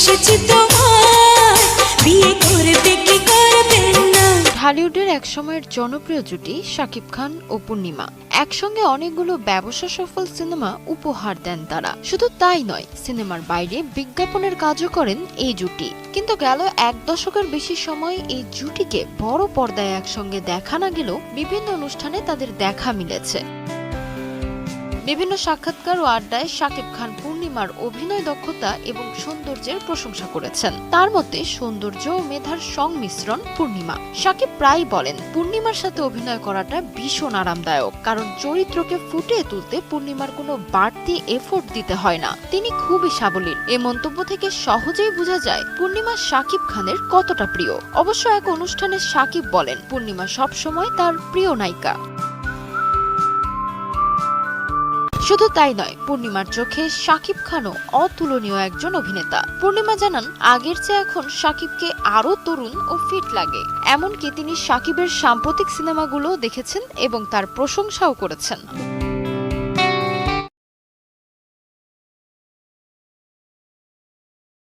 ভালোবেসেছি তোমায়, বিয়ে করবে কি করবে না। ঢালিউডের একসময়ের জনপ্রিয় জুটি শাকিব খান ও পূর্ণিমা। একসঙ্গে অনেকগুলো ব্যবসা সফল সিনেমা উপহার দেন তারা। শুধু তাই নয়, সিনেমার বাইরে বিজ্ঞাপনের কাজও করেন এই জুটি। কিন্তু গেল এক দশকের বেশি সময় এই জুটিকে বড় পর্দায় একসঙ্গে দেখা না গেলেও বিভিন্ন অনুষ্ঠানে তাদের দেখা মিলেছে। বিভিন্ন সাক্ষাৎকার ও আড্ডায় শাকিব খান পূর্ণিমার অভিনয় দক্ষতা এবং সৌন্দর্যের প্রশংসা করেছেন। তার মতে সৌন্দর্য ও মেধার সংমিশ্রণ পূর্ণিমা। শাকিব প্রায় বলেন, পূর্ণিমার সাথে অভিনয় করাটা ভীষণ আরামদায়ক, কারণ চরিত্রকে ফুটিয়ে তুলতে পূর্ণিমার কোনো বাড়তি এফোর্ট দিতে হয় না। তিনি খুবই সাবলীল। এই মন্তব্য থেকে সহজেই বোঝা যায় পূর্ণিমা শাকিব খানের কতটা প্রিয়। অবশ্য এক অনুষ্ঠানে শাকিব বলেন, পূর্ণিমা সবসময় তার প্রিয় নায়িকা। শুধু তাই নয়, পূর্ণিমার চোখে শাকিব খানও অতুলনীয় একজন অভিনেতা। পূর্ণিমা জানান, আগের চেয়ে এখন শাকিবকে আরো তরুণ ও ফিট লাগে। এমনকি তিনি শাকিবের সাম্প্রতিক সিনেমাগুলো দেখেছেন এবং তার প্রশংসাও করেছেন।